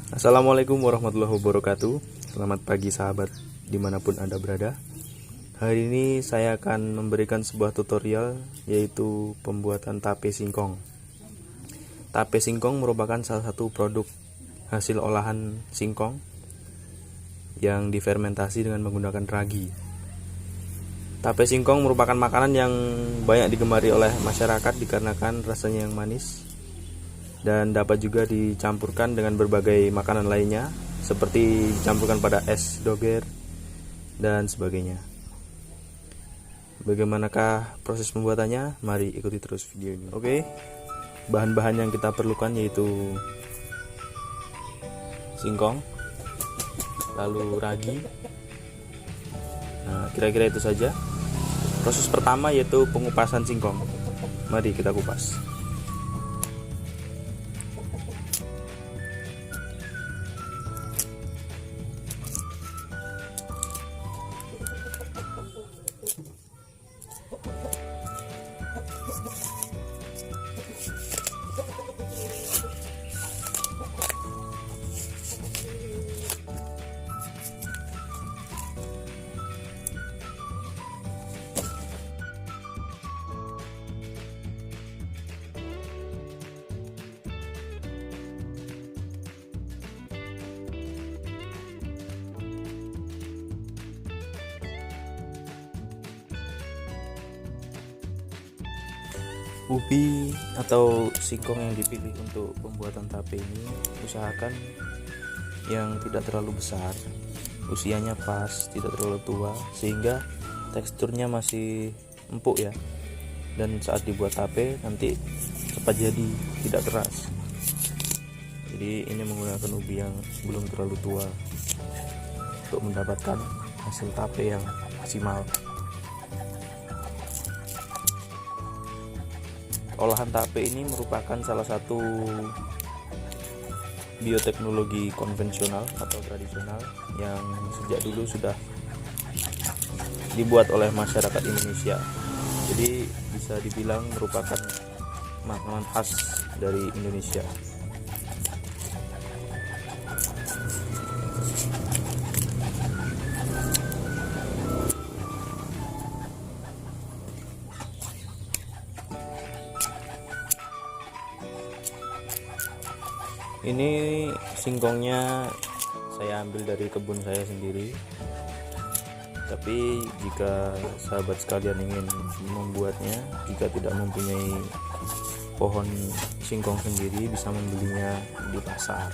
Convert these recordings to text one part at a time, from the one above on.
Assalamualaikum warahmatallahi wabarakatuh. Selamat pagi sahabat dimanapun Anda berada. Hari ini saya akan memberikan sebuah tutorial, yaitu pembuatan tape singkong. Tape singkong merupakan salah satu produk hasil olahan singkong yang difermentasi dengan menggunakan ragi. Tape singkong merupakan makanan yang banyak digemari oleh masyarakat dikarenakan rasanya yang manis, dan dapat juga dicampurkan dengan berbagai makanan lainnya seperti dicampurkan pada es doger dan sebagainya. Bagaimanakah proses pembuatannya? Mari ikuti terus video ini. Oke, bahan-bahan yang kita perlukan yaitu singkong, lalu ragi. Nah, kira-kira itu saja. Proses pertama yaitu pengupasan singkong. Mari kita kupas. Ubi atau singkong yang dipilih untuk pembuatan tape ini usahakan yang tidak terlalu besar, usianya pas, tidak terlalu tua, sehingga teksturnya masih empuk ya, dan saat dibuat tape nanti cepat jadi, tidak keras. Jadi ini menggunakan ubi yang belum terlalu tua untuk mendapatkan hasil tape yang maksimal. Olahan tape ini merupakan salah satu bioteknologi konvensional atau tradisional yang sejak dulu sudah dibuat oleh masyarakat Indonesia. Jadi bisa dibilang merupakan makanan khas dari Indonesia. Ini singkongnya saya ambil dari kebun saya sendiri. Tapi jika sahabat sekalian ingin membuatnya, jika tidak mempunyai pohon singkong sendiri, bisa membelinya di pasar.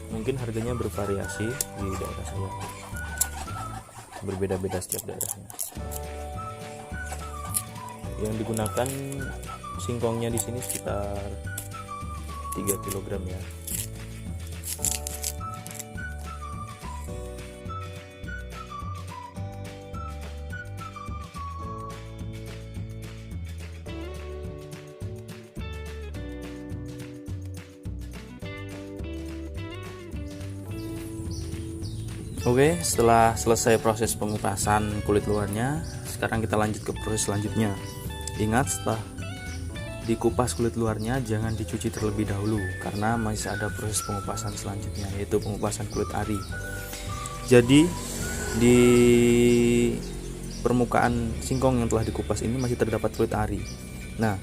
Mungkin harganya bervariasi di daerah saya, berbeda-beda setiap daerahnya. Yang digunakan singkongnya di sini sekitar 3 kg ya. Oke, setelah selesai proses pengupasan kulit luarnya, sekarang kita lanjut ke proses selanjutnya. Ingat, setelah dikupas kulit luarnya jangan dicuci terlebih dahulu, karena masih ada proses pengupasan selanjutnya, yaitu pengupasan kulit ari. Jadi di permukaan singkong yang telah dikupas ini masih terdapat kulit ari. Nah,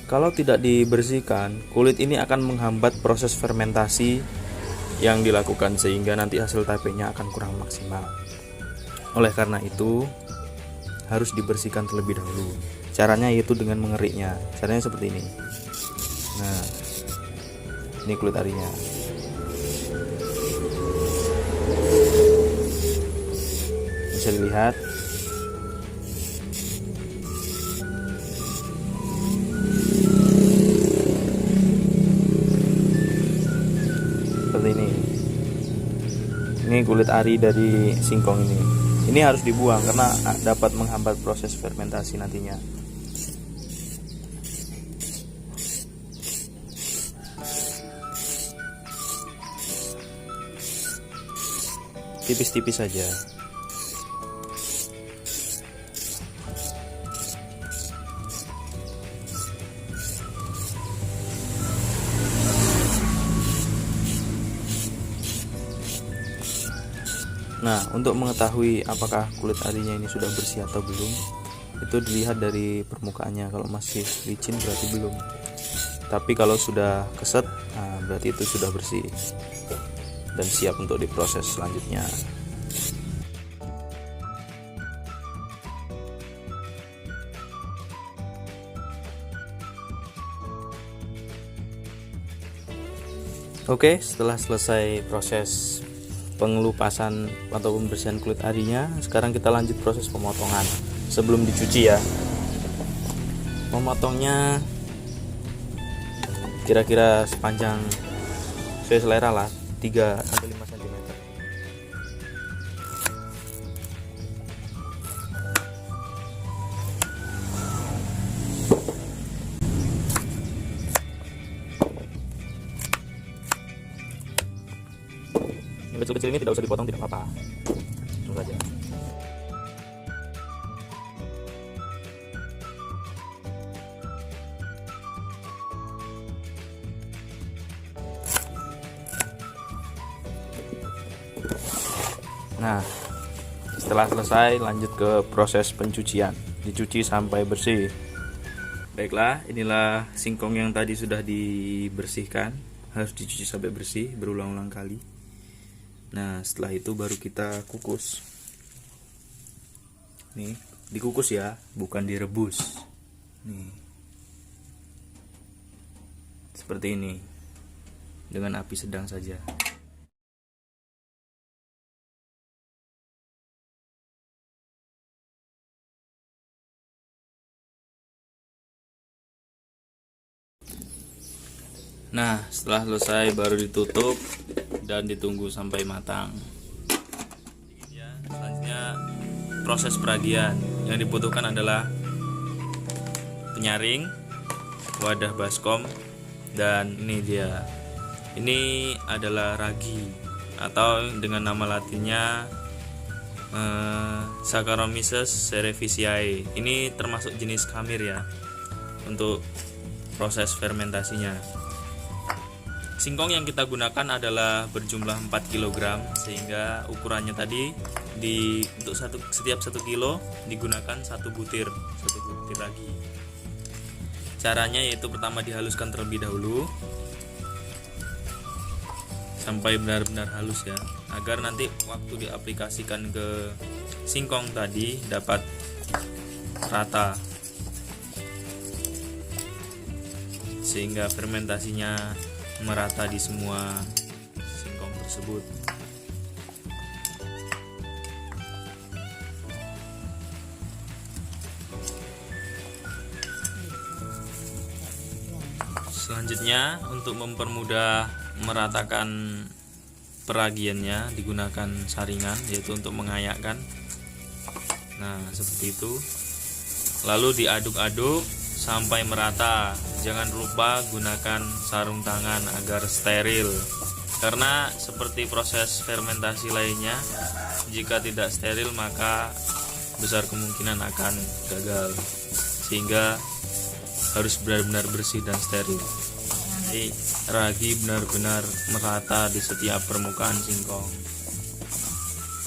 kalau tidak dibersihkan, kulit ini akan menghambat proses fermentasi yang dilakukan, sehingga nanti hasil tapenya akan kurang maksimal. Oleh karena itu harus dibersihkan terlebih dahulu. Caranya yaitu dengan mengeriknya. Caranya seperti ini. Nah, ini kulit arinya. Bisa dilihat. Seperti ini. Ini kulit ari dari singkong ini. Ini harus dibuang karena dapat menghambat proses fermentasi nantinya. Tipis-tipis saja. Nah, untuk mengetahui apakah kulit arinya ini sudah bersih atau belum, itu dilihat dari permukaannya. Kalau masih licin berarti belum. Tapi kalau sudah keset, nah berarti itu sudah bersih dan siap untuk diproses selanjutnya. Oke, setelah selesai proses pengelupasan atau pembersihan kulit arinya, sekarang kita lanjut proses pemotongan sebelum dicuci ya. Memotongnya kira-kira sepanjang sesuai selera lah, 3-5 cm. Yang kecil-kecil ini tidak usah dipotong, tidak apa-apa, langsung saja. Nah, setelah selesai lanjut ke proses pencucian, dicuci sampai bersih. Baiklah, inilah singkong yang tadi sudah dibersihkan, harus dicuci sampai bersih berulang-ulang kali. Nah, setelah itu baru kita kukus. Nih, dikukus ya, bukan direbus. Nih, seperti ini, dengan api sedang saja. Nah, setelah selesai baru ditutup dan ditunggu sampai matang. Selanjutnya proses peragian. Yang dibutuhkan adalah penyaring, wadah baskom, dan ini dia. Ini adalah ragi atau dengan nama latinnya Saccharomyces cerevisiae. Ini termasuk jenis khamir ya untuk proses fermentasinya. Singkong yang kita gunakan adalah berjumlah 4 kg, sehingga ukurannya tadi untuk setiap 1 kilo digunakan 1 butir ragi. Caranya yaitu pertama dihaluskan terlebih dahulu sampai benar-benar halus ya, agar nanti waktu diaplikasikan ke singkong tadi dapat rata, sehingga fermentasinya merata di semua singkong tersebut. Selanjutnya, untuk mempermudah meratakan peragiannya digunakan saringan, yaitu untuk mengayakkan. Nah, seperti itu. Lalu diaduk-aduk sampai merata. Jangan lupa gunakan sarung tangan agar steril, karena seperti proses fermentasi lainnya, jika tidak steril maka besar kemungkinan akan gagal, sehingga harus benar-benar bersih dan steril. Jadi ragi benar-benar merata di setiap permukaan singkong,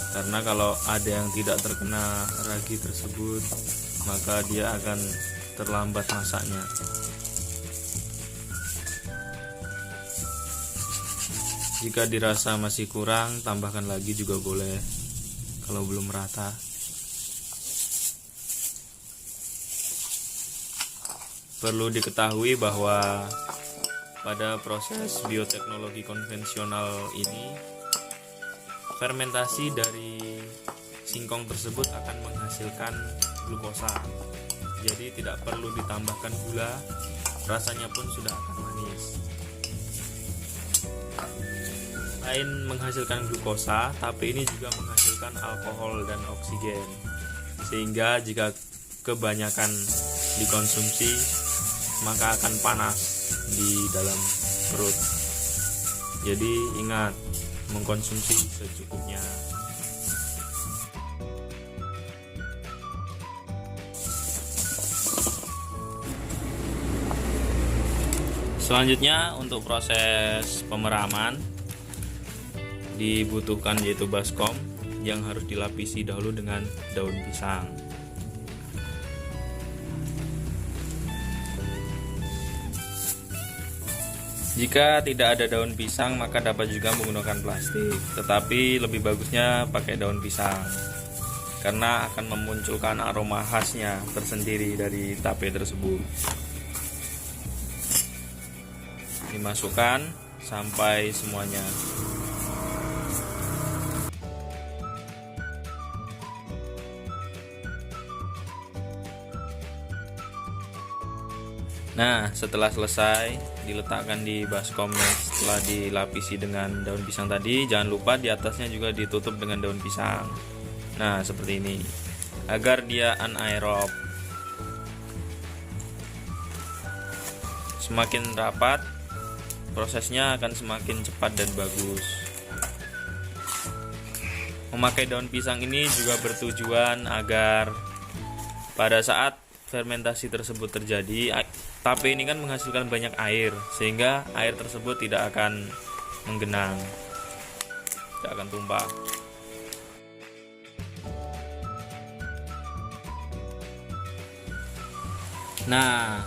karena kalau ada yang tidak terkena ragi tersebut maka dia akan terlambat masaknya. Jika dirasa masih kurang, tambahkan lagi juga boleh kalau belum merata. Perlu diketahui bahwa pada proses bioteknologi konvensional ini, fermentasi dari singkong tersebut akan menghasilkan glukosa. Jadi tidak perlu ditambahkan gula, rasanya pun sudah akan manis. Selain menghasilkan glukosa, tapi ini juga menghasilkan alkohol dan oksigen, sehingga jika kebanyakan dikonsumsi maka akan panas di dalam perut. Jadi ingat, mengkonsumsi secukupnya. Selanjutnya untuk proses pemeraman dibutuhkan yaitu baskom yang harus dilapisi dahulu dengan daun pisang. Jika tidak ada daun pisang, maka dapat juga menggunakan plastik, tetapi lebih bagusnya pakai daun pisang karena akan memunculkan aroma khasnya tersendiri dari tape tersebut. Dimasukkan sampai semuanya. Nah, setelah selesai, diletakkan di baskomnya setelah dilapisi dengan daun pisang tadi. Jangan lupa di atasnya juga ditutup dengan daun pisang. Nah, seperti ini, agar dia anaerob. Semakin rapat, prosesnya akan semakin cepat dan bagus. Memakai daun pisang ini juga bertujuan agar pada saat fermentasi tersebut terjadi, tape ini kan menghasilkan banyak air, sehingga air tersebut tidak akan menggenang, tidak akan tumpah. Nah,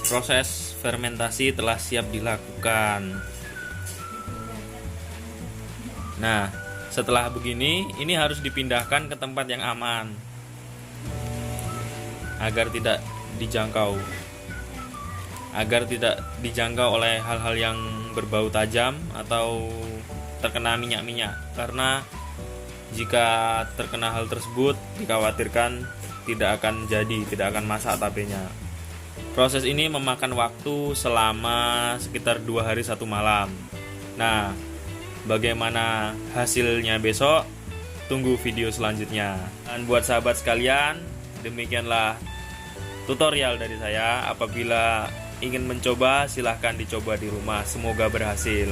proses fermentasi telah siap dilakukan. Nah, setelah begini, ini harus dipindahkan ke tempat yang aman agar tidak dijangkau oleh hal-hal yang berbau tajam atau terkena minyak-minyak, karena jika terkena hal tersebut dikhawatirkan tidak akan masak tapenya. Proses ini memakan waktu selama sekitar 2 hari 1 malam. Nah, bagaimana hasilnya besok? Tunggu video selanjutnya. Dan buat sahabat sekalian, demikianlah tutorial dari saya. Apabila ingin mencoba, silahkan dicoba di rumah. Semoga berhasil.